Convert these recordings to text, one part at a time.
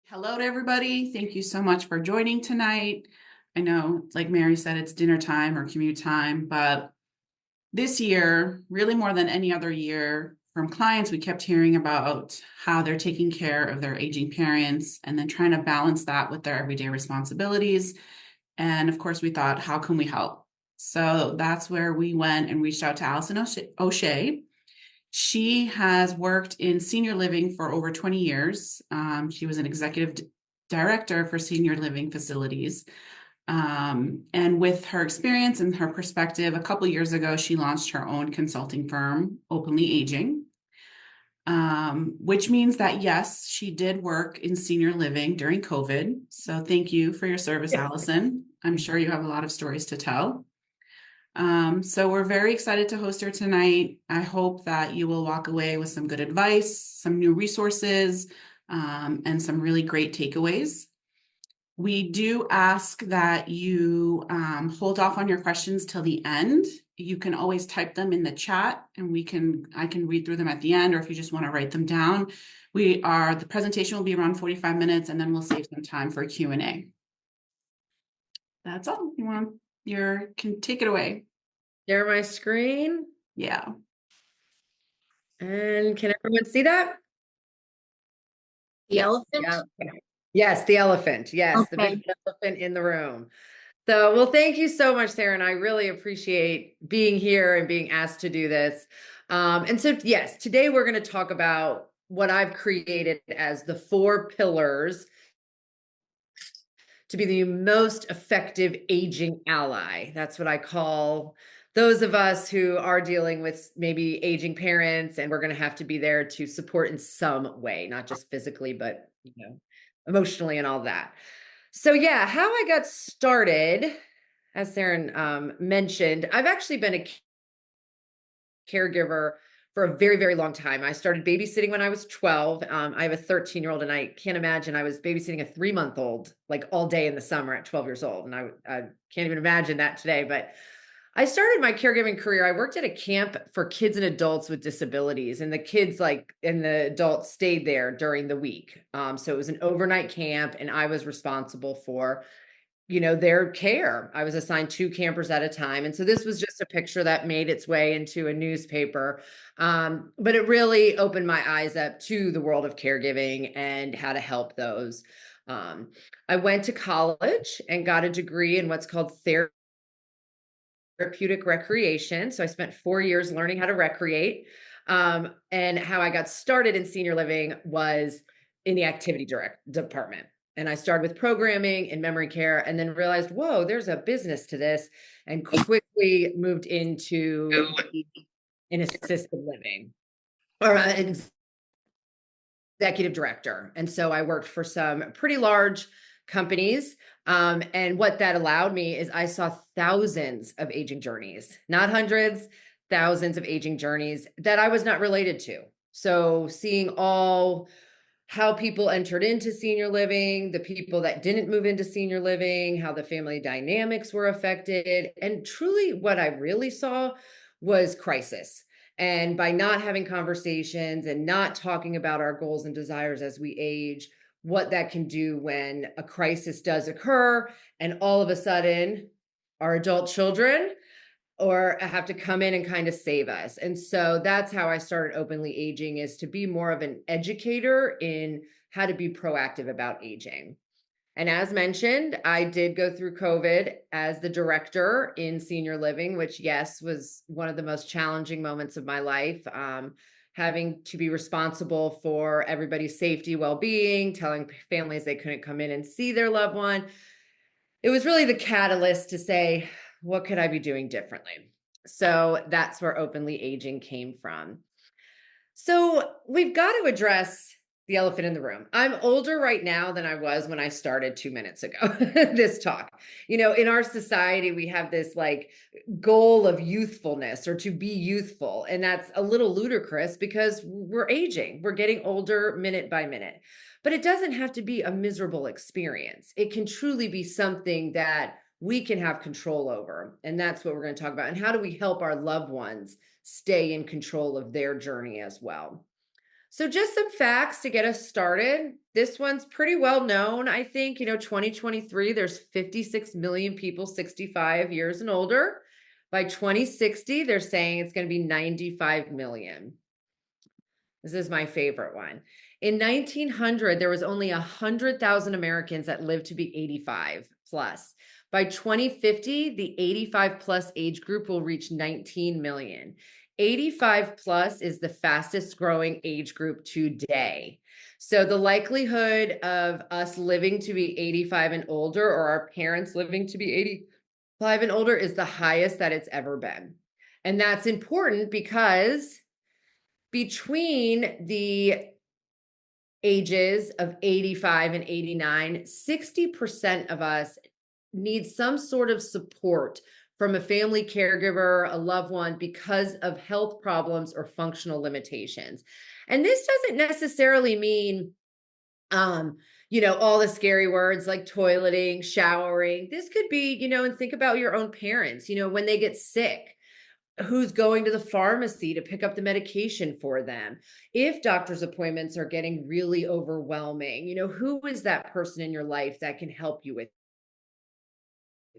Hello to everybody. Thank you so much for joining tonight. I know, like Mary said, it's dinner time or commute time, but this year, really more than any other year, from clients, we kept hearing about how they're taking care of their aging parents and then trying to balance that with their everyday responsibilities. And of course, we thought, how can we help? So that's where we went and reached out to Allison O'Shea. She has worked in senior living for over 20 years. She was an executive director for senior living facilities. And with her experience and her perspective, a couple years ago, she launched her own consulting firm, Openly Aging, which means that, yes, she did work in senior living during COVID. So thank you for your service, Allison. I'm sure you have a lot of stories to tell. So we're very excited to host her tonight. I hope that you will walk away with some good advice, some new resources, and some really great takeaways. We do ask that you hold off on your questions till the end. You can always type them in the chat and I can read through them at the end, or if you just want to write them down. The presentation will be around 45 minutes and then we'll save some time for Q&A. That's all. Can take it away. Share my screen. Yeah. And can everyone see that? The elephant? Yeah. Yes, the elephant. Yes, the big elephant in the room. So, well, thank you so much, Sarah. And I really appreciate being here and being asked to do this. And so, yes, today we're going to talk about what I've created as the 4 pillars to be the most effective aging ally. That's what I call those of us who are dealing with maybe aging parents, and we're going to have to be there to support in some way, not just physically, but emotionally and all that. So yeah, how I got started, as Sarah mentioned, I've actually been a caregiver for a very, very long time. I started babysitting when I was 12. I have a 13-year-old, and I can't imagine I was babysitting a 3-month-old like all day in the summer at 12 years old. And I can't even imagine that today. But I started my caregiving career. I worked at a camp for kids and adults with disabilities, and the kids and the adults stayed there during the week. So it was an overnight camp, and I was responsible for their care. I was assigned 2 campers at a time. And so this was just a picture that made its way into a newspaper. But it really opened my eyes up to the world of caregiving and how to help those. I went to college and got a degree in what's called therapeutic recreation. So I spent 4 years learning how to recreate. And how I got started in senior living was in the activity department. And I started with programming and memory care, and then realized, whoa, there's a business to this, and quickly moved into an assisted living or an executive director. And so I worked for some pretty large companies. And what that allowed me is I saw thousands of aging journeys, not hundreds, thousands of aging journeys that I was not related to. So seeing how people entered into senior living, the people that didn't move into senior living, how the family dynamics were affected. And truly what I really saw was crisis. And by not having conversations and not talking about our goals and desires as we age, what that can do when a crisis does occur and all of a sudden our adult children or have to come in and kind of save us. And so that's how I started Openly Aging, is to be more of an educator in how to be proactive about aging. And as mentioned, I did go through COVID as the director in senior living, which, yes, was one of the most challenging moments of my life. Having to be responsible for everybody's safety, well-being, telling families they couldn't come in and see their loved one. It was really the catalyst to say, what could I be doing differently? So that's where Openly Aging came from. So we've got to address the elephant in the room. I'm older right now than I was when I started 2 minutes ago, this talk. In our society, we have this goal of youthfulness or to be youthful. And that's a little ludicrous because we're aging, we're getting older minute by minute. But it doesn't have to be a miserable experience. It can truly be something that we can have control over. And that's what we're going to talk about. And how do we help our loved ones stay in control of their journey as well? So just some facts to get us started. This one's pretty well known. I think, 2023, there's 56 million people 65 years and older. By 2060, they're saying it's going to be 95 million. This is my favorite one. In 1900, there was only 100,000 Americans that lived to be 85 plus. By 2050, the 85 plus age group will reach 19 million. 85 plus is the fastest growing age group today. So the likelihood of us living to be 85 and older, or our parents living to be 85 and older, is the highest that it's ever been. And that's important because between the ages of 85 and 89, 60% of us need some sort of support from a family caregiver, a loved one, because of health problems or functional limitations. And this doesn't necessarily mean, all the scary words like toileting, showering. This could be, and think about your own parents, when they get sick, who's going to the pharmacy to pick up the medication for them. If doctor's appointments are getting really overwhelming, who is that person in your life that can help you with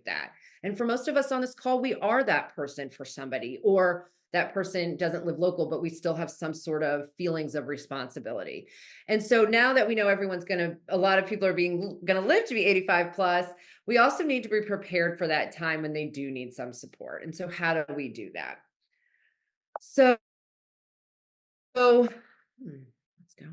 that? And for most of us on this call, we are that person for somebody, or that person doesn't live local, but we still have some sort of feelings of responsibility. And so now that we know a lot of people are gonna live to be 85 plus, we also need to be prepared for that time when they do need some support. And so how do we do that? So, let's go.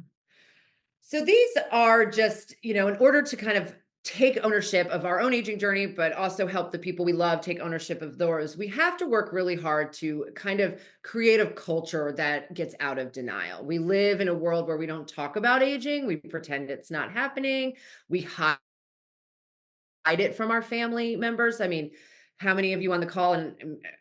So these are just, in order to kind of take ownership of our own aging journey, but also help the people we love take ownership of theirs, we have to work really hard to kind of create a culture that gets out of denial. We live in a world where we don't talk about aging. We pretend it's not happening. We hide it from our family members. I mean, how many of you on the call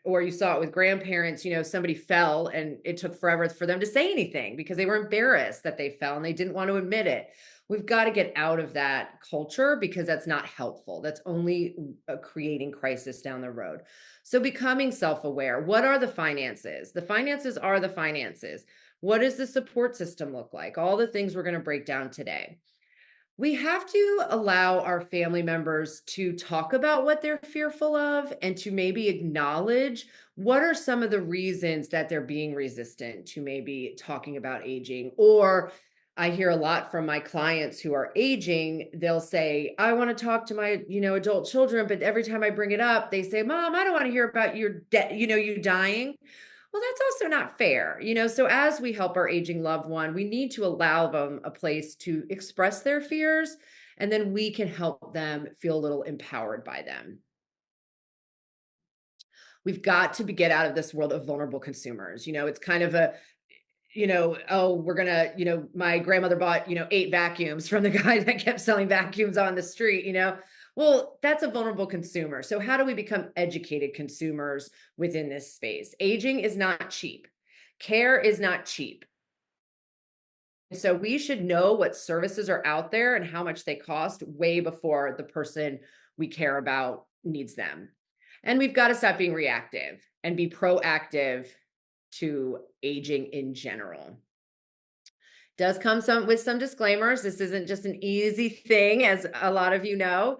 or you saw it with grandparents, somebody fell and it took forever for them to say anything because they were embarrassed that they fell and they didn't want to admit it. We've got to get out of that culture because that's not helpful. That's only creating crisis down the road. So becoming self-aware. What are the finances? The finances are the finances. What does the support system look like? All the things we're going to break down today. We have to allow our family members to talk about what they're fearful of and to maybe acknowledge what are some of the reasons that they're being resistant to maybe talking about aging. Or I hear a lot from my clients who are aging, they'll say, I want to talk to my, adult children, but every time I bring it up, they say, Mom, I don't want to hear about your you dying. Well, that's also not fair, So as we help our aging loved one, we need to allow them a place to express their fears, and then we can help them feel a little empowered by them. We've got to get out of this world of vulnerable consumers. It's kind of a, oh, we're gonna, my grandmother bought, 8 vacuums from the guy that kept selling vacuums on the street. Well, that's a vulnerable consumer. So how do we become educated consumers within this space? Aging is not cheap. Care is not cheap. So we should know what services are out there and how much they cost way before the person we care about needs them. And we've got to stop being reactive and be proactive to aging in general. Does come with some disclaimers. This isn't just an easy thing, as a lot of you know.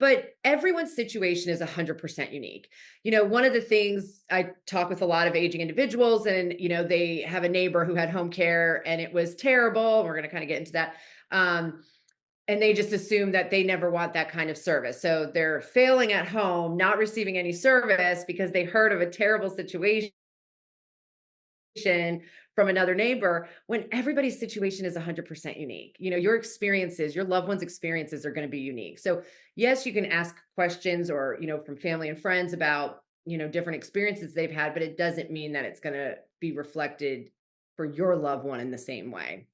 But everyone's situation is 100% unique. One of the things I talk with a lot of aging individuals, and, they have a neighbor who had home care and it was terrible. We're going to kind of get into that. And they just assume that they never want that kind of service. So they're failing at home, not receiving any service because they heard of a terrible situation from another neighbor, when everybody's situation is 100% unique. Your experiences, your loved ones' experiences are going to be unique. So yes, you can ask questions or, from family and friends about, different experiences they've had, but it doesn't mean that it's going to be reflected for your loved one in the same way.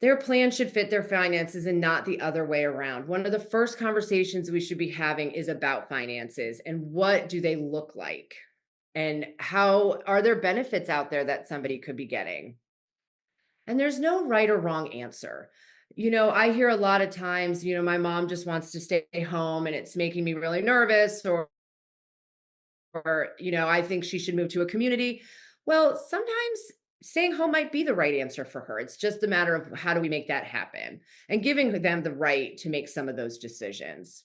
Their plan should fit their finances and not the other way around. One of the first conversations we should be having is about finances and what do they look like? And how are there benefits out there that somebody could be getting? And there's no right or wrong answer. I hear a lot of times, my mom just wants to stay home and it's making me really nervous, or I think she should move to a community. Well, sometimes staying home might be the right answer for her. It's just a matter of how do we make that happen and giving them the right to make some of those decisions.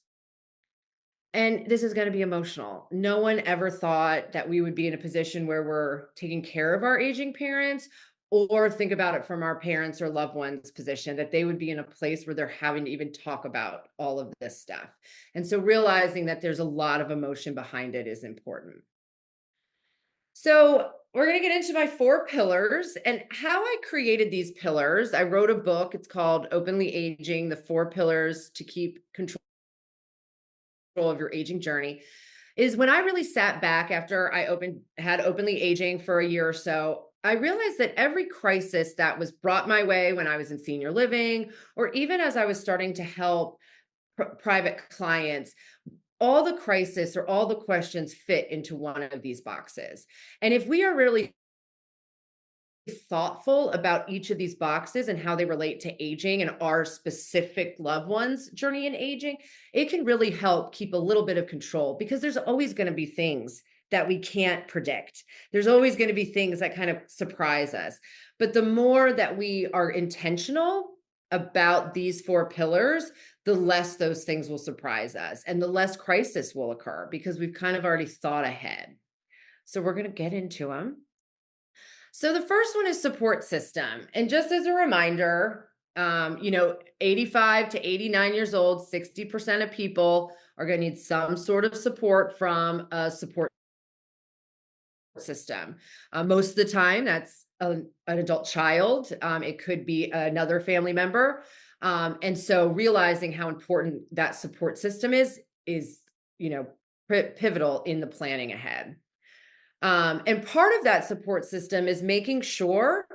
And this is going to be emotional. No one ever thought that we would be in a position where we're taking care of our aging parents, or think about it from our parents or loved ones' position, that they would be in a place where they're having to even talk about all of this stuff. And so realizing that there's a lot of emotion behind it is important. So, we're going to get into my 4 pillars and how I created these pillars. I wrote a book. It's called Openly Aging: The 4 Pillars to Keep Control of Your Aging Journey. Is when I really sat back after I had Openly Aging for a year or so, I realized that every crisis that was brought my way when I was in senior living, or even as I was starting to help private clients, all the crisis or all the questions fit into one of these boxes. And if we are really thoughtful about each of these boxes and how they relate to aging and our specific loved ones' journey in aging, it can really help keep a little bit of control, because there's always going to be things that we can't predict. There's always going to be things that kind of surprise us. But the more that we are intentional about these 4 pillars, the less those things will surprise us and the less crisis will occur, because we've kind of already thought ahead. So we're going to get into them. So the first one is support system. And just as a reminder, 85 to 89 years old, 60% of people are going to need some sort of support from a support system. Most of the time, that's an adult child. It could be another family member. And so realizing how important that support system is, pivotal in the planning ahead. And part of that support system is making sure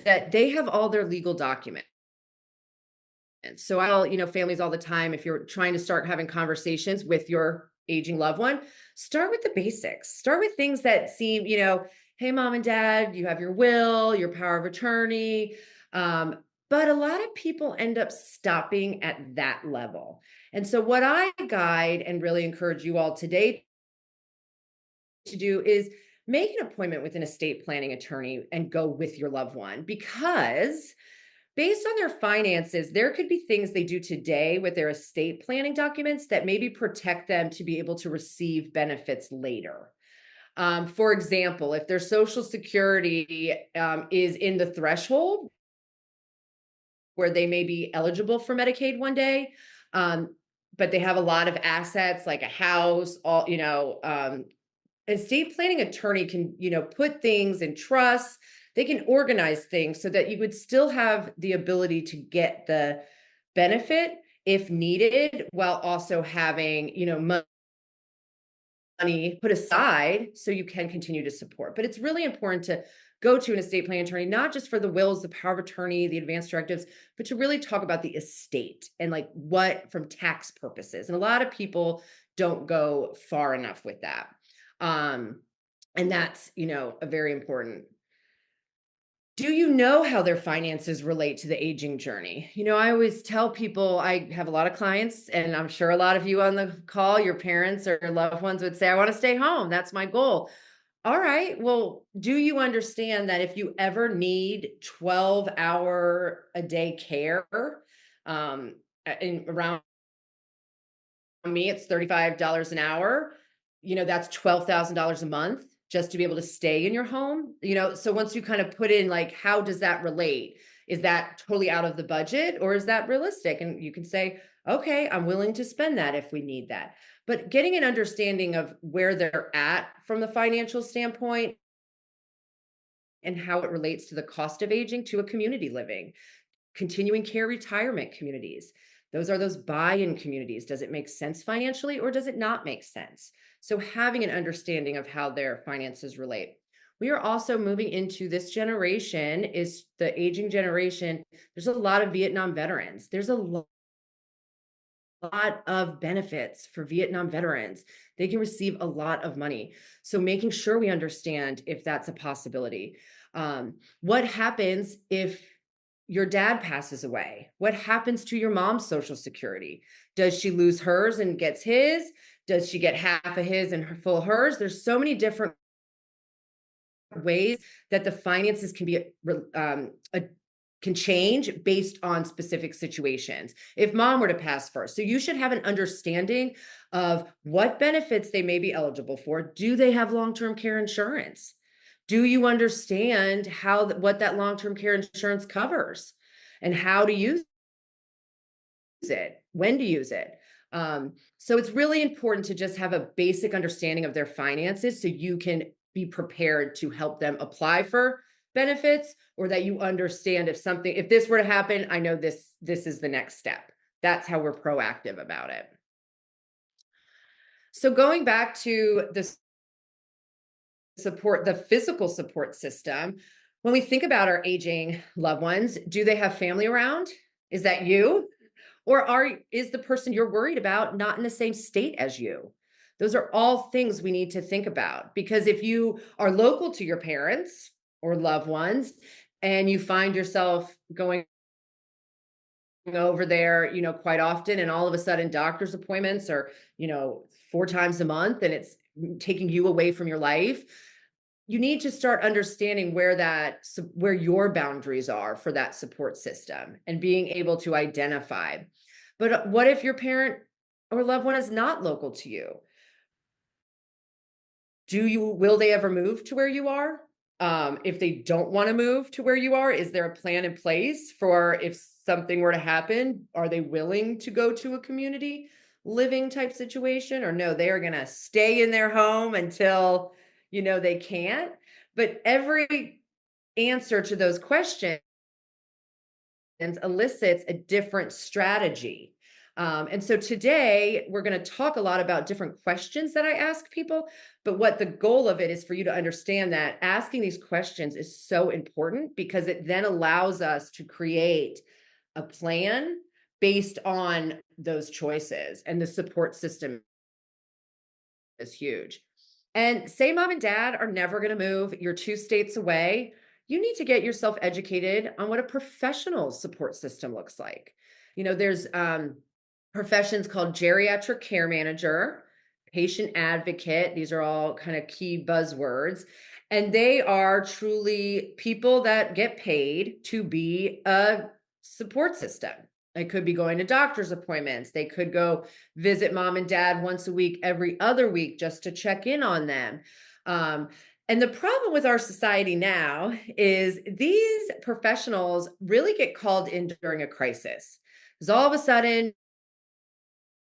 that they have all their legal documents. And so families all the time, if you're trying to start having conversations with your aging loved one, start with the basics. Start with things that seem, hey, mom and dad, you have your will, your power of attorney. But a lot of people end up stopping at that level. And so what I guide and really encourage you all today to do is make an appointment with an estate planning attorney and go with your loved one, because based on their finances, there could be things they do today with their estate planning documents that maybe protect them to be able to receive benefits later. For example, if their Social Security is in the threshold where they may be eligible for Medicaid one day, but they have a lot of assets like a house, estate planning attorney can, put things in trust. They can organize things so that you would still have the ability to get the benefit if needed, while also having, money put aside so you can continue to support. But it's really important to go to an estate planning attorney, not just for the wills, the power of attorney, the advance directives, but to really talk about the estate and like what from tax purposes. And a lot of people don't go far enough with that. And that's, a very important. Do you know how their finances relate to the aging journey? I always tell people, I have a lot of clients, and I'm sure a lot of you on the call, your parents or your loved ones would say, I want to stay home. That's my goal. All right. Well, do you understand that if you ever need 12-hour a day care, around me, it's $35 an hour, that's $12,000 a month just to be able to stay in your home. So once you kind of put in like, how does that relate? Is that totally out of the budget, or is that realistic? And you can say, okay, I'm willing to spend that if we need that. But getting an understanding of where they're at from the financial standpoint and how it relates to the cost of aging, to a community living, continuing care retirement communities. Those are those buy-in communities. Does it make sense financially, or does it not make sense? So having an understanding of how their finances relate. We are also moving into this generation, is the aging generation. There's a lot of Vietnam veterans. There's a lot of benefits for Vietnam veterans. They can receive a lot of money. So making sure we understand if that's a possibility. What happens if your dad passes away? What happens to your mom's Social Security? Does she lose hers and gets his? Does she get half of his and full hers? There's so many different ways that the finances can be can change based on specific situations. If mom were to pass first, so you should have an understanding of what benefits they may be eligible for. Do they have long-term care insurance? Do you understand what that long-term care insurance covers and how to use it, when to use it? So it's really important to just have a basic understanding of their finances so you can be prepared to help them apply for benefits, or that you understand if this were to happen, I know this is the next step. That's how we're proactive about it. So going back to the physical support system, when we think about our aging loved ones, do they have family around? Is that you? Or is the person you're worried about not in the same state as you? Those are all things we need to think about, because if you are local to your parents or loved ones and you find yourself going over there, quite often, and all of a sudden doctor's appointments are, 4 times a month, and it's taking you away from your life, you need to start understanding where your boundaries are for that support system and being able to identify. But what if your parent or loved one is not local to you? Will they ever move to where you are? If they don't want to move to where you are, is there a plan in place for if something were to happen? Are they willing to go to a community living type situation, or no, they are going to stay in their home until, they can't? But every answer to those questions elicits a different strategy. And so today we're going to talk a lot about different questions that I ask people, but what the goal of it is for you to understand that asking these questions is so important, because it then allows us to create a plan based on those choices, and the support system is huge. And say mom and dad are never going to move, you're 2 states away, you need to get yourself educated on what a professional support system looks like. There's professions called geriatric care manager, patient advocate. These are all kind of key buzzwords. And they are truly people that get paid to be a support system. They could be going to doctor's appointments. They could go visit mom and dad once a week, every other week, just to check in on them. And the problem with our society now is these professionals really get called in during a crisis. Because all of a sudden,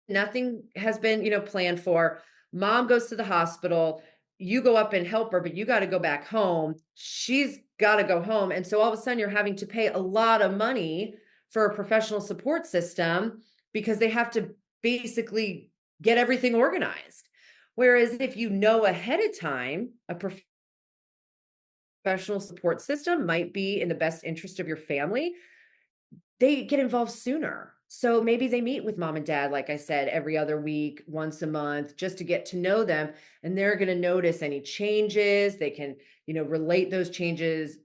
nothing has been, planned for. Mom goes to the hospital. You go up and help her, but you got to go back home. She's got to go home. And so all of a sudden you're having to pay a lot of money for a professional support system, because they have to basically get everything organized. Whereas if you know ahead of time, a professional support system might be in the best interest of your family, they get involved sooner. So maybe they meet with mom and dad, like I said, every other week, once a month, just to get to know them. And they're going to notice any changes. They can, relay those changes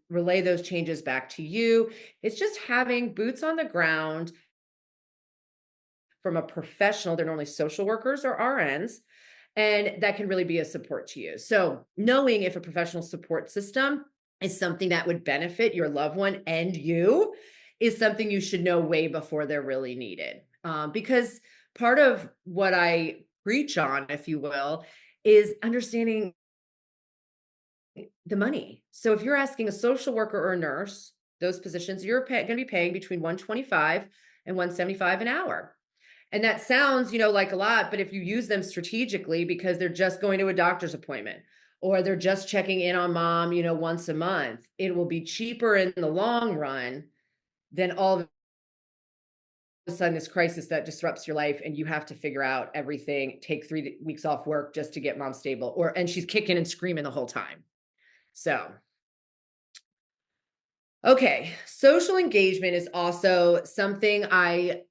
back to you. It's just having boots on the ground from a professional. They're normally social workers or RNs, and that can really be a support to you. So knowing if a professional support system is something that would benefit your loved one and you is something you should know way before they're really needed. Because part of what I preach on, if you will, is understanding the money. So if you're asking a social worker or a nurse, those positions, you're going to be paying between $125 and $175 an hour. And that sounds, like a lot, but if you use them strategically, because they're just going to a doctor's appointment or they're just checking in on mom, once a month, it will be cheaper in the long run than all of a sudden this crisis that disrupts your life and you have to figure out everything, take 3 weeks off work just to get mom stable, and she's kicking and screaming the whole time. So, okay, social engagement is also something I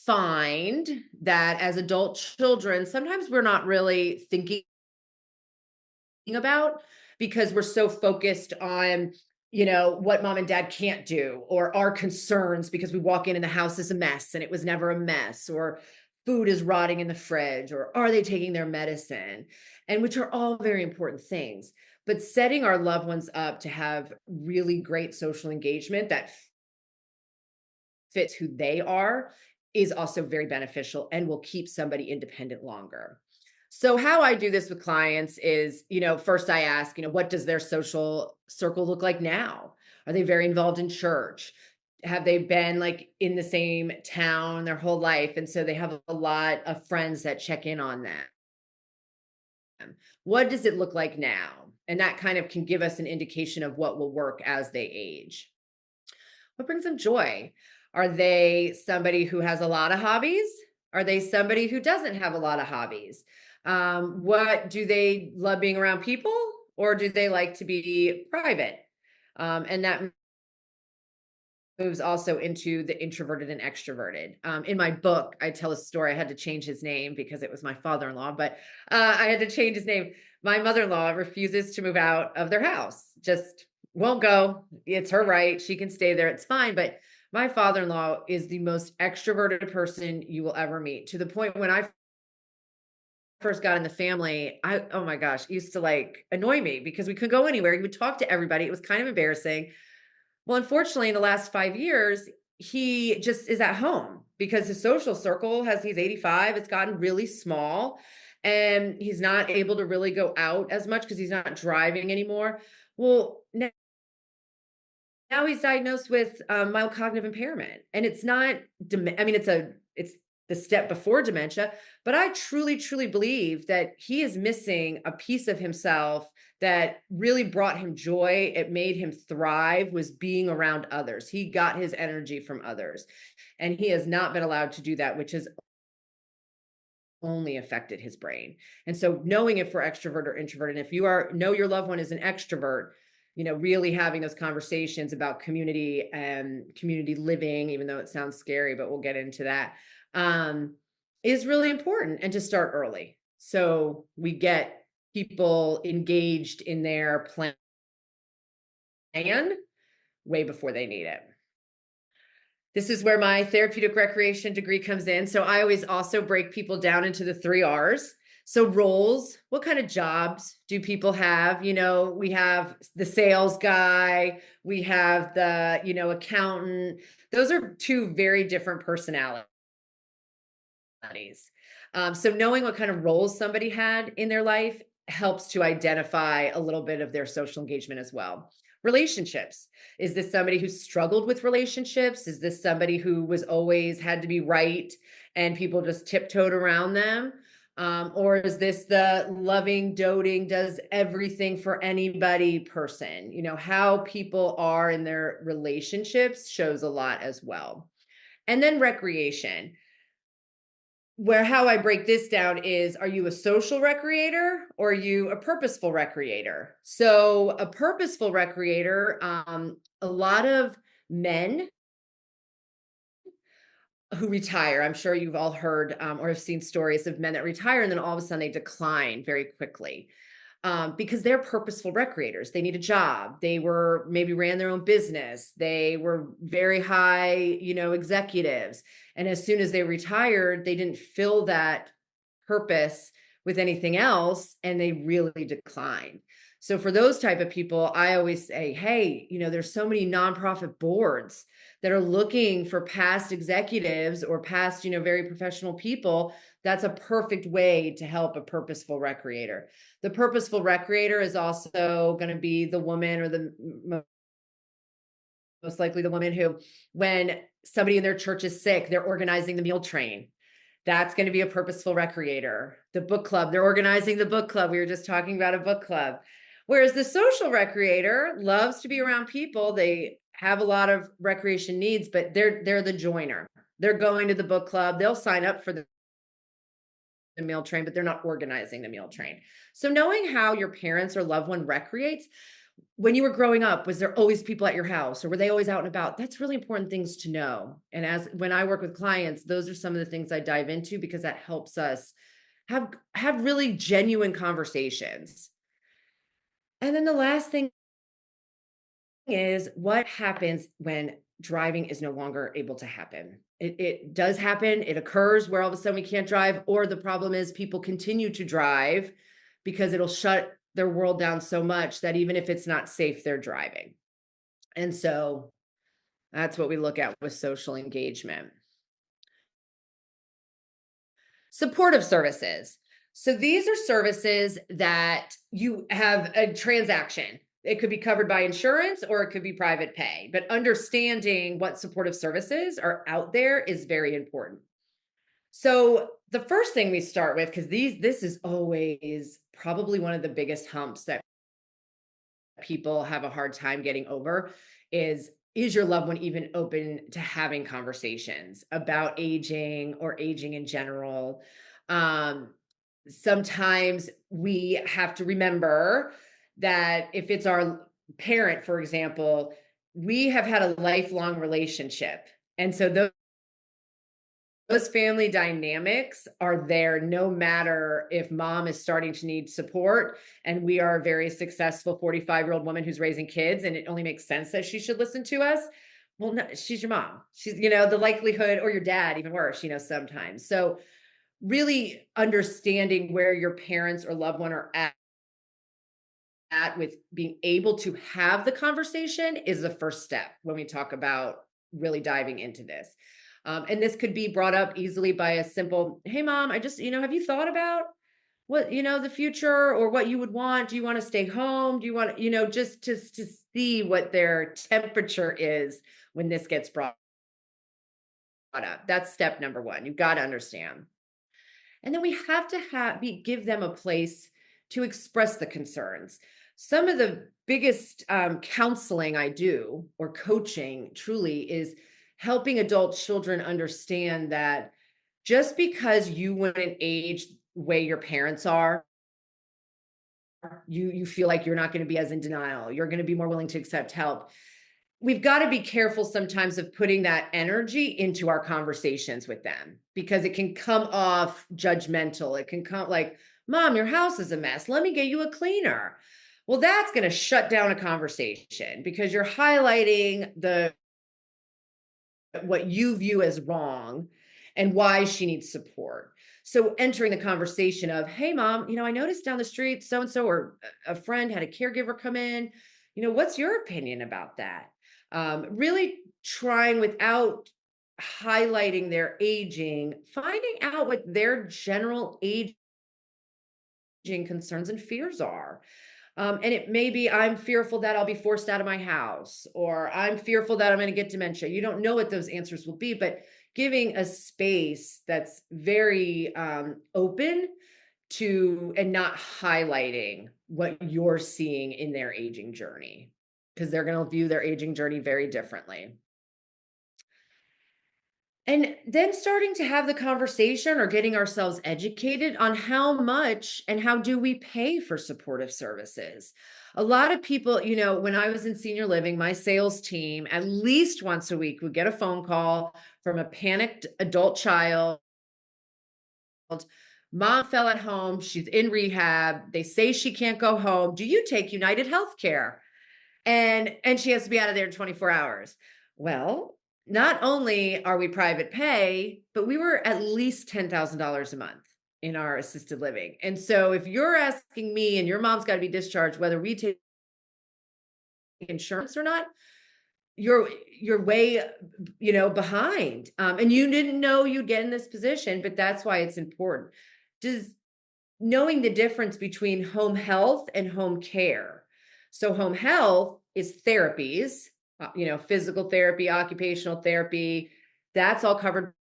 find that as adult children, sometimes we're not really thinking about, because we're so focused on, what mom and dad can't do, or our concerns because we walk in and the house is a mess and it was never a mess, or food is rotting in the fridge, or are they taking their medicine, and which are all very important things. but setting our loved ones up to have really great social engagement that fits who they are is also very beneficial and will keep somebody independent longer. So how I do this with clients is, first I ask, what does their social circle look like now? Are they very involved in church? Have they been like in the same town their whole life? And so they have a lot of friends that check in on them. What does it look like now? And that kind of can give us an indication of what will work as they age. What brings them joy? Are they somebody who has a lot of hobbies? Are they somebody who doesn't have a lot of hobbies? What do they love being around people, or do they like to be private? And that moves also into the introverted and extroverted. In my book, I tell a story. I had to change his name because it was my father-in-law, but I had to change his name. My mother-in-law refuses to move out of their house, just won't go. It's her right. She can stay there. It's fine. But my father-in-law is the most extroverted person you will ever meet, to the point when I first got in the family, oh my gosh, it used to like annoy me because we couldn't go anywhere. He would talk to everybody. It was kind of embarrassing. Well, unfortunately, in the last 5 years, he just is at home because his social circle he's 85, it's gotten really small, and he's not able to really go out as much because he's not driving anymore. Well, now he's diagnosed with mild cognitive impairment, and it's not I mean, it's the step before dementia, but I truly, truly believe that he is missing a piece of himself that really brought him joy. It made him thrive, was being around others. He got his energy from others, and he has not been allowed to do that, which has only affected his brain. And so knowing if we're extrovert or introvert, and if you know your loved one is an extrovert, really having those conversations about community and community living, even though it sounds scary, but we'll get into that, is really important, and to start early. So we get people engaged in their plan way before they need it. This is where my therapeutic recreation degree comes in. So I always also break people down into the 3 R's. So roles, what kind of jobs do people have? We have the sales guy, we have the, accountant. Those are 2 very different personalities. So knowing what kind of roles somebody had in their life helps to identify a little bit of their social engagement as well. Relationships. Is this somebody who struggled with relationships? Is this somebody who was always had to be right and people just tiptoed around them? Or is this the loving, doting, does everything for anybody person? How people are in their relationships shows a lot as well. And then recreation, where how I break this down is, are you a social recreator or are you a purposeful recreator? So a purposeful recreator, a lot of men who retire, I'm sure you've all heard or have seen stories of men that retire and then all of a sudden they decline very quickly. Because they're purposeful recreators. They need a job. They were maybe ran their own business. They were very high, executives. And as soon as they retired, they didn't fill that purpose with anything else, and they really declined. So for those type of people, I always say, hey, there's so many nonprofit boards that are looking for past executives or past, very professional people. That's a perfect way to help a purposeful recreator. The purposeful recreator is also going to be the woman, or the most likely the woman who, when somebody in their church is sick, they're organizing the meal train. That's going to be a purposeful recreator. The book club, they're organizing the book club. We were just talking about a book club. Whereas the social recreator loves to be around people. They have a lot of recreation needs, but they're the joiner. They're going to the book club. They'll sign up for the meal train, but they're not organizing the meal train. So knowing how your parents or loved one recreates, when you were growing up, was there always people at your house, or were they always out and about? That's really important things to know. And when I work with clients, those are some of the things I dive into, because that helps us have really genuine conversations. And then the last thing is, what happens when driving is no longer able to happen? It does happen. It occurs where all of a sudden we can't drive, or the problem is people continue to drive because it'll shut their world down so much that even if it's not safe, they're driving. And so that's what we look at with social engagement. Supportive services. So these are services that you have a transaction. It could be covered by insurance or it could be private pay, but understanding what supportive services are out there is very important. So the first thing we start with, because this is always probably one of the biggest humps that people have a hard time getting over, is your loved one even open to having conversations about aging or aging in general? um Sometimes we have to remember that if it's our parent, for example, we have had a lifelong relationship, and so those family dynamics are there no matter if mom is starting to need support and we are a very successful 45-year-old woman who's raising kids, and it only makes sense that she should listen to us. Well, no, she's your mom. She's, the likelihood, or your dad, even worse, sometimes. So really understanding where your parents or loved one are at with being able to have the conversation is the first step when we talk about really diving into this. And this could be brought up easily by a simple, hey, mom, I just, have you thought about what, the future, or what you would want? Do you want to stay home? Do you want, just to see what their temperature is when this gets brought up? That's step number one. You've got to understand. And then we have to give them a place to express the concerns. Some of the biggest counseling I do, or coaching truly, is helping adult children understand that just because you wouldn't age the way your parents are, you feel like you're not going to be as in denial. You're going to be more willing to accept help. We've got to be careful sometimes of putting that energy into our conversations with them, because it can come off judgmental. It can come like, mom, your house is a mess. Let me get you a cleaner. Well, that's going to shut down a conversation because you're highlighting what you view as wrong and why she needs support. So entering the conversation of, hey, mom, I noticed down the street so and so, or a friend had a caregiver come in. What's your opinion about that? Really trying, without highlighting their aging, finding out what their general aging concerns and fears are. And it may be, I'm fearful that I'll be forced out of my house, or I'm fearful that I'm going to get dementia. You don't know what those answers will be, but giving a space that's very open to, and not highlighting what you're seeing in their aging journey, because they're going to view their aging journey very differently. And then starting to have the conversation, or getting ourselves educated on how much and how do we pay for supportive services. A lot of people, when I was in senior living, my sales team at least once a week would get a phone call from a panicked adult child. Mom fell at home. She's in rehab. They say she can't go home. Do you take United Healthcare? And she has to be out of there in 24 hours. Well, not only are we private pay, but we were at least $10,000 a month in our assisted living. And so if you're asking me and your mom's got to be discharged, whether we take insurance or not, you're way, behind. And you didn't know you'd get in this position, but that's why it's important. Does knowing the difference between home health and home care. So home health is therapies, physical therapy, occupational therapy. That's all covered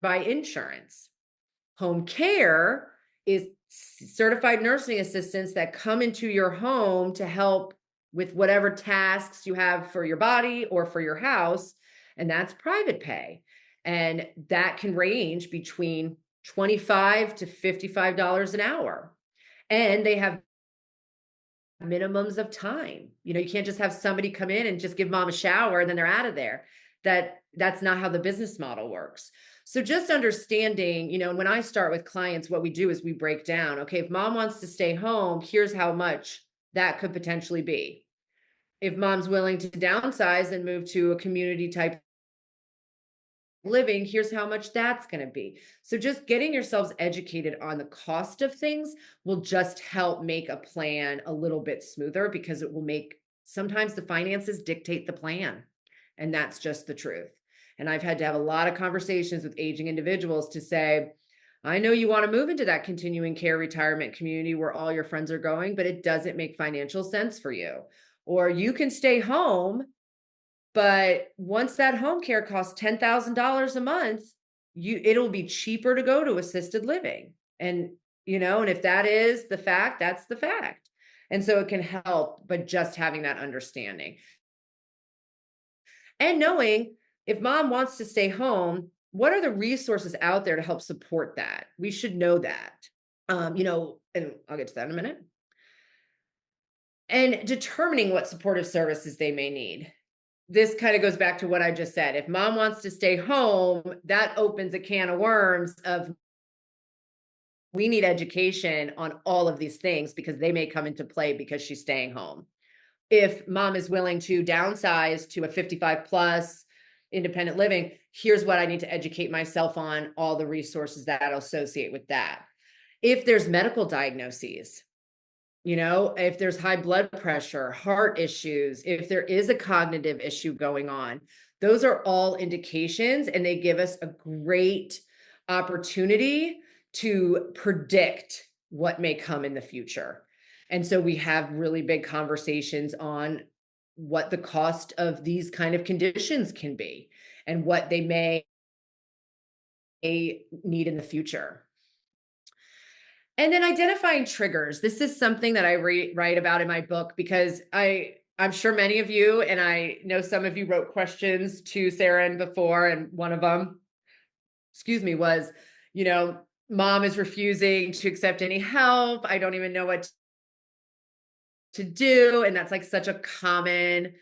by insurance. Home care is certified nursing assistants that come into your home to help with whatever tasks you have for your body or for your house. And that's private pay. And that can range between $25 to $55 an hour. And they have minimums of time. You can't just have somebody come in and just give mom a shower and then they're out of there. That's not how the business model works. So just understanding, and when I start with clients, what we do is we break down, okay, if mom wants to stay home, here's how much that could potentially be. If mom's willing to downsize and move to a community type living, here's how much that's going to be. So just getting yourselves educated on the cost of things will just help make a plan a little bit smoother, because it will make, sometimes the finances dictate the plan. And that's just the truth. And I've had to have a lot of conversations with aging individuals to say, I know you want to move into that continuing care retirement community where all your friends are going, but it doesn't make financial sense for you. Or you can stay home, but once that home care costs $10,000 a month, it'll be cheaper to go to assisted living. And and if that is the fact, that's the fact. And so it can help, but just having that understanding and knowing, if mom wants to stay home, what are the resources out there to help support that? We should know that. And I'll get to that in a minute. And determining what supportive services they may need. This kind of goes back to what I just said. If mom wants to stay home, that opens a can of worms of, we need education on all of these things because they may come into play because she's staying home. If mom is willing to downsize to a 55 plus independent living, here's what I need to educate myself on, all the resources that associate with that. If there's medical diagnoses, if there's high blood pressure, heart issues, if there is a cognitive issue going on, those are all indications, and they give us a great opportunity to predict what may come in the future. And so we have really big conversations on what the cost of these kind of conditions can be and what they may need in the future. And then identifying triggers. This is something that I write about in my book, because I'm sure many of you, and I know some of you wrote questions to Sarah and before, and one of them, was, mom is refusing to accept any help. I don't even know what to do. And that's like such a common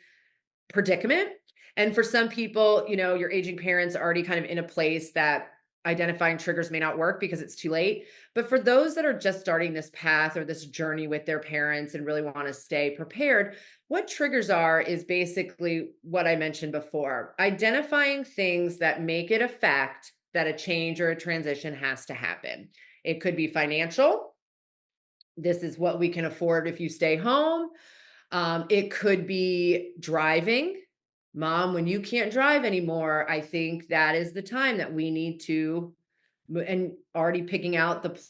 predicament. And for some people, your aging parents are already kind of in a place that identifying triggers may not work because it's too late. But for those that are just starting this path or this journey with their parents and really want to stay prepared, what triggers are is basically what I mentioned before: identifying things that make it a fact that a change or a transition has to happen. It could be financial. This is what we can afford if you stay home. It could be driving. Mom, when you can't drive anymore, I think that is the time that we need to, and already picking out the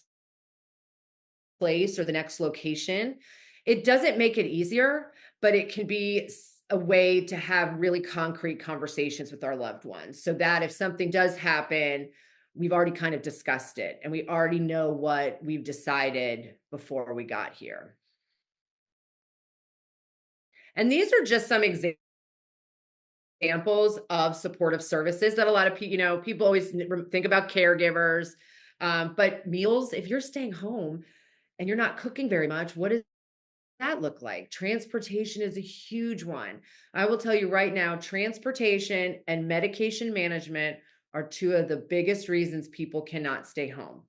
place or the next location. It doesn't make it easier, but it can be a way to have really concrete conversations with our loved ones, so that if something does happen, we've already kind of discussed it and we already know what we've decided before we got here. And these are just some examples of supportive services that a lot of people, people always think about caregivers, but meals, if you're staying home and you're not cooking very much, what does that look like? Transportation is a huge one. I will tell you right now, transportation and medication management are two of the biggest reasons people cannot stay home.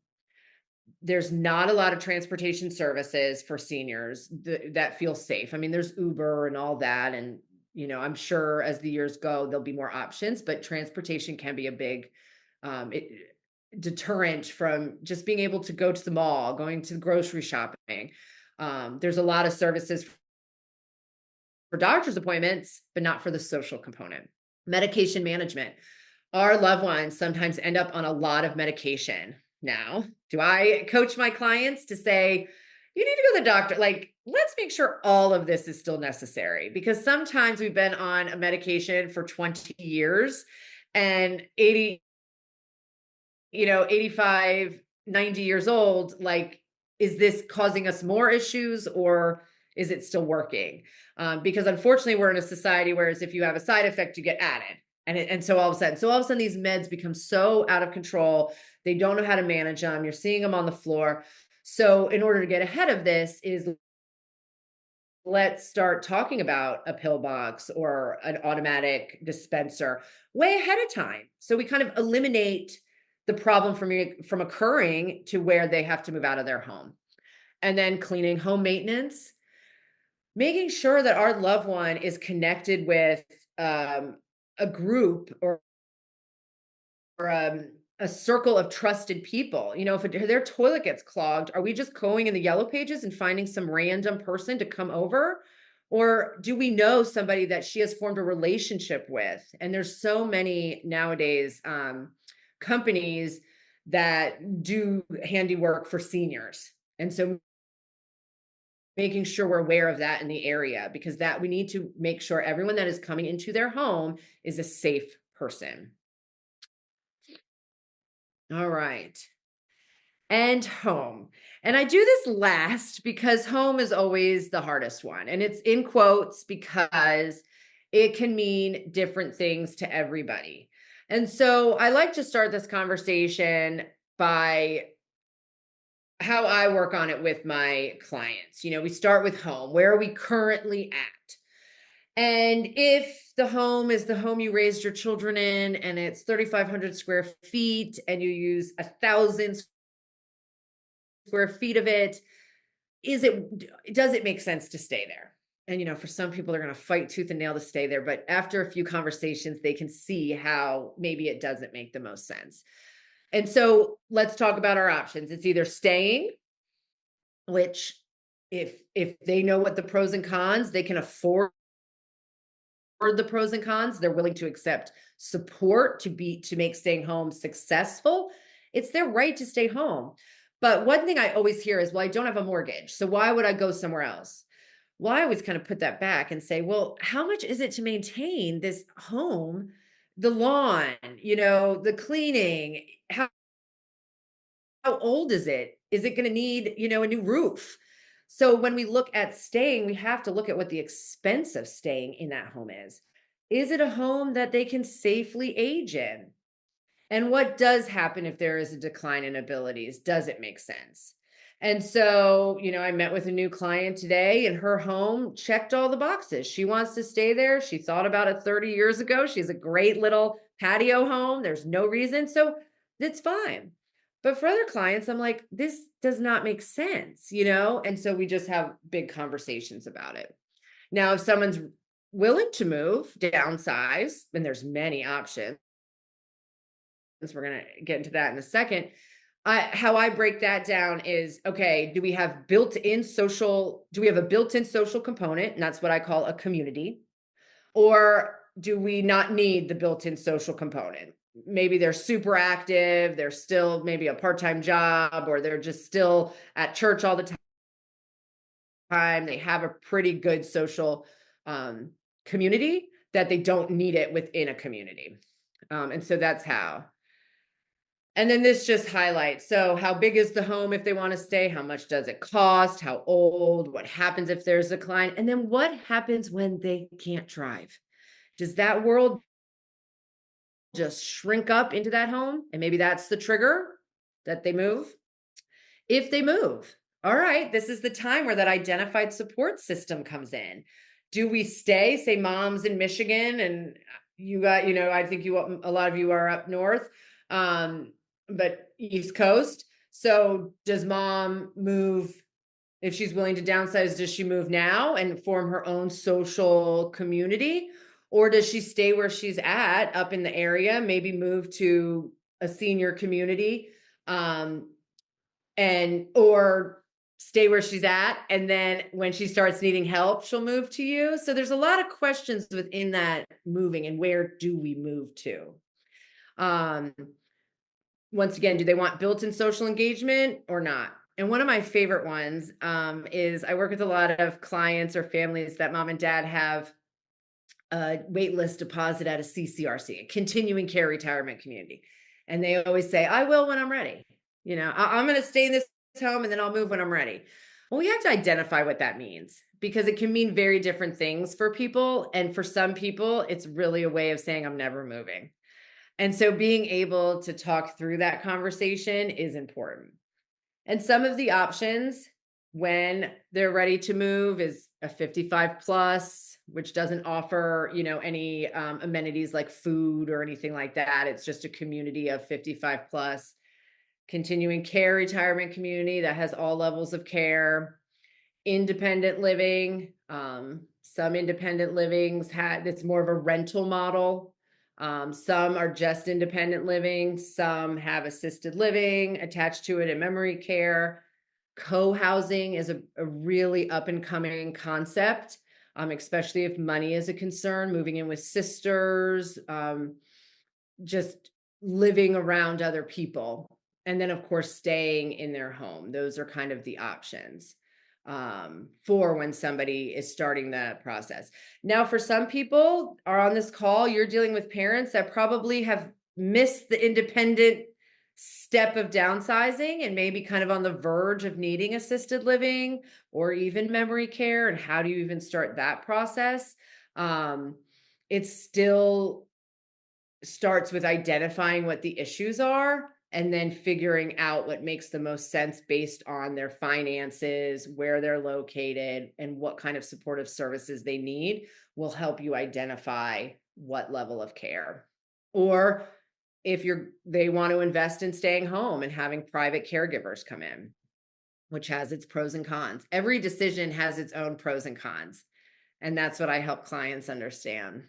There's not a lot of transportation services for seniors that feel safe. I mean, there's Uber and all that. And, I'm sure as the years go, there'll be more options, but transportation can be a big deterrent from just being able to go to the mall, going to the grocery shopping. There's a lot of services for doctor's appointments, but not for the social component. Medication management. Our loved ones sometimes end up on a lot of medication. Now, do I coach my clients to say, you need to go to the doctor? Like, let's make sure all of this is still necessary, because sometimes we've been on a medication for 20 years and 85, 90 years old, like, is this causing us more issues or is it still working? Because unfortunately, we're in a society where if you have a side effect, you get added. And so all of a sudden these meds become so out of control. They don't know how to manage them. You're seeing them on the floor. So in order to get ahead of this is, let's start talking about a pill box or an automatic dispenser way ahead of time. So we kind of eliminate the problem from occurring to where they have to move out of their home. And then cleaning, home maintenance, making sure that our loved one is connected with a group or a circle of trusted people. You know, if their toilet gets clogged, are we just going in the yellow pages and finding some random person to come over? Or do we know somebody that she has formed a relationship with? And there's so many nowadays companies that do handiwork for seniors. And so making sure we're aware of that in the area, because that we need to make sure everyone that is coming into their home is a safe person. All right. And home. And I do this last because home is always the hardest one. And it's in quotes because it can mean different things to everybody. And so I like to start this conversation by how I work on it with my clients. You know, we start with home. Where are we currently at? And if the home is the home you raised your children in and it's 3,500 square feet and you use 1,000 square feet of it, does it make sense to stay there? And you know, for some people, they're going to fight tooth and nail to stay there, but after a few conversations, they can see how maybe it doesn't make the most sense. And so let's talk about our options. It's either staying, which if they know what the pros and cons, they can afford the pros and cons, they're willing to accept support to make staying home successful. It's their right to stay home. But one thing I always hear is, well, I don't have a mortgage, so why would I go somewhere else? Well, I always kind of put that back and say, well, how much is it to maintain this home? The lawn, you know, the cleaning, how old is it? Is it going to need, you know, a new roof? So when we look at staying, we have to look at what the expense of staying in that home is. Is it a home that they can safely age in? And what does happen if there is a decline in abilities? Does it make sense? And so, you know, I met with a new client today and her home checked all the boxes. She wants to stay there. She thought about it 30 years ago. She has a great little patio home. There's no reason. So it's fine. But for other clients, I'm like, this does not make sense, you know? And so we just have big conversations about it. Now, if someone's willing to move, downsize, and there's many options, we're going to get into that in a second. How I break that down is, okay, do we have a built-in social component? And that's what I call a community. Or do we not need the built-in social component? Maybe they're super active, they're still maybe a part-time job, or they're just still at church all the time. They have a pretty good social community that they don't need it within a community. And so that's how. And then this just highlights, so how big is the home if they want to stay? How much does it cost? How old? What happens if there's a decline? And then what happens when they can't drive? Does that world just shrink up into that home? And maybe that's the trigger that they move. If they move, all right, this is the time where that identified support system comes in. Do we stay, say mom's in Michigan and you got, you know, I think a lot of you are up north, but East Coast. So does mom move? If she's willing to downsize, does she move now and form her own social community? Or does she stay where she's at up in the area, maybe move to a senior community, or stay where she's at, and then when she starts needing help, she'll move to you? So there's a lot of questions within that moving, and where do we move to? Once again, do they want built-in social engagement or not? And one of my favorite ones is I work with a lot of clients or families that mom and dad have a wait list deposit at a CCRC, a continuing care retirement community. And they always say, I will when I'm ready. You know, I'm going to stay in this home and then I'll move when I'm ready. Well, we have to identify what that means, because it can mean very different things for people. And for some people, it's really a way of saying, I'm never moving. And so being able to talk through that conversation is important. And some of the options when they're ready to move is a 55 plus, which doesn't offer, you know, any amenities like food or anything like that. It's just a community of 55 plus. Continuing care retirement community that has all levels of care. Independent living. Some independent livings it's more of a rental model. Some are just independent living, some have assisted living attached to it and memory care. Co-housing is a really up and coming concept, especially if money is a concern, moving in with sisters, just living around other people. And then, of course, staying in their home. Those are kind of the options for when somebody is starting the process. Now, for some people are on this call, you're dealing with parents that probably have missed the independent step of downsizing and maybe kind of on the verge of needing assisted living or even memory care. And how do you even start that process? It still starts with identifying what the issues are and then figuring out what makes the most sense based on their finances, where they're located, and what kind of supportive services they need will help you identify what level of care. Or if they want to invest in staying home and having private caregivers come in, which has its pros and cons. Every decision has its own pros and cons. And that's what I help clients understand.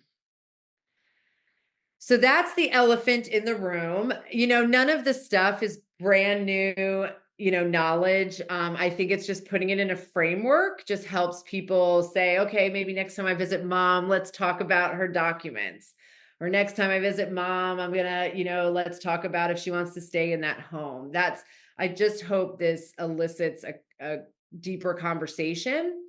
So that's the elephant in the room. None of the stuff is brand new, knowledge. I think it's just putting it in a framework just helps people say, okay, maybe next time I visit mom, let's talk about her documents. Or next time I visit mom, I'm going to, let's talk about if she wants to stay in that home. I just hope this elicits a deeper conversation.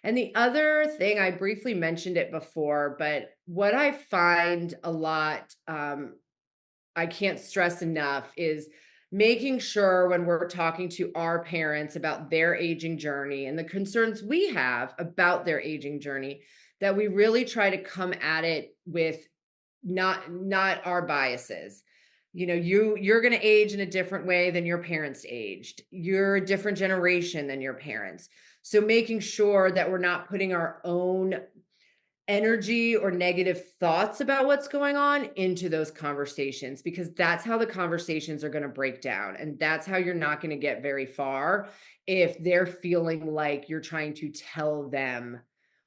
And the other thing, I briefly mentioned it before, but what I find a lot, I can't stress enough, is making sure when we're talking to our parents about their aging journey and the concerns we have about their aging journey, that we really try to come at it with not our biases. You're going to age in a different way than your parents aged. You're a different generation than your parents. So making sure that we're not putting our own energy or negative thoughts about what's going on into those conversations, because that's how the conversations are going to break down. And that's how you're not going to get very far if they're feeling like you're trying to tell them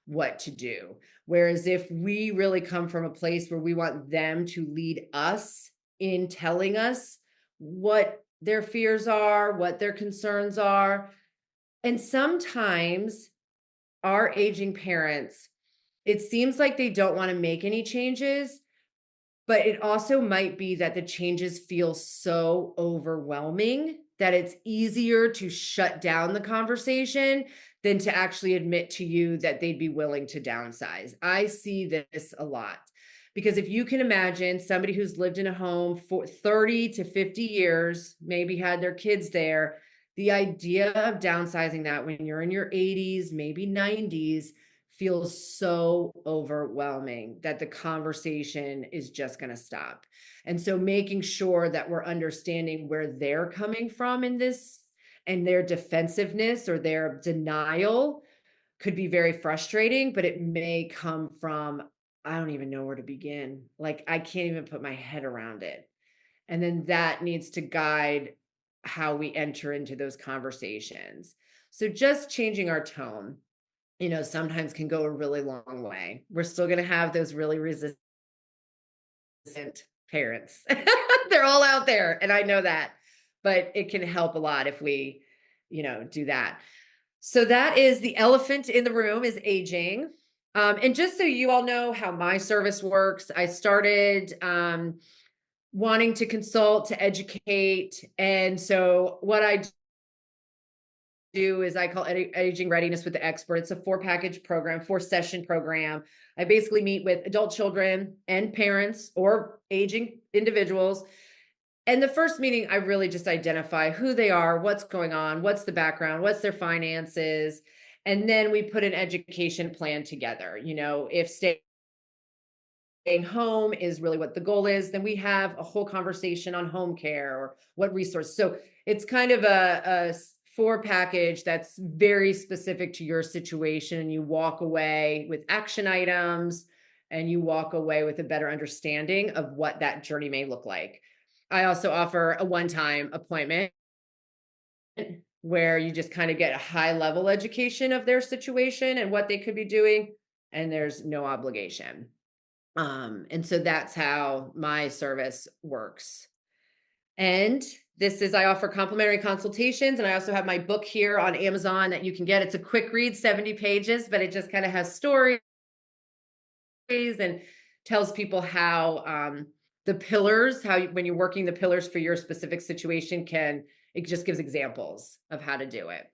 what to do. Whereas if we really come from a place where we want them to lead us in telling us what their fears are, what their concerns are. And sometimes our aging parents, it seems like they don't want to make any changes, but it also might be that the changes feel so overwhelming that it's easier to shut down the conversation than to actually admit to you that they'd be willing to downsize. I see this a lot. Because if you can imagine somebody who's lived in a home for 30 to 50 years, maybe had their kids there, the idea of downsizing that when you're in your 80s, maybe 90s, feels so overwhelming that the conversation is just going to stop. And so making sure that we're understanding where they're coming from in this and their defensiveness or their denial could be very frustrating, but it may come from, I don't even know where to begin. Like, I can't even put my head around it. And then that needs to guide how we enter into those conversations. So just changing our tone, sometimes can go a really long way. We're still going to have those really resistant parents. They're all out there, and I know that, but it can help a lot if we, do that. So that is the elephant in the room, is aging. And just so you all know how my service works, I started wanting to consult, to educate. And so what I do is I call Aging Readiness with the Expert. It's a 4-package program, 4-session program. I basically meet with adult children and parents or aging individuals. And the first meeting, I really just identify who they are, what's going on, what's the background, what's their finances. And then we put an education plan together. If staying home is really what the goal is, then we have a whole conversation on home care or what resource. So it's kind of a 4-package that's very specific to your situation. And you walk away with action items and you walk away with a better understanding of what that journey may look like. I also offer a one-time appointment where you just kind of get a high-level education of their situation and what they could be doing, and there's no obligation. And so that's how my service works. And I offer complimentary consultations. And I also have my book here on Amazon that you can get. It's a quick read, 70 pages, but it just kind of has stories and tells people how the pillars, when you're working the pillars for your specific situation, it just gives examples of how to do it.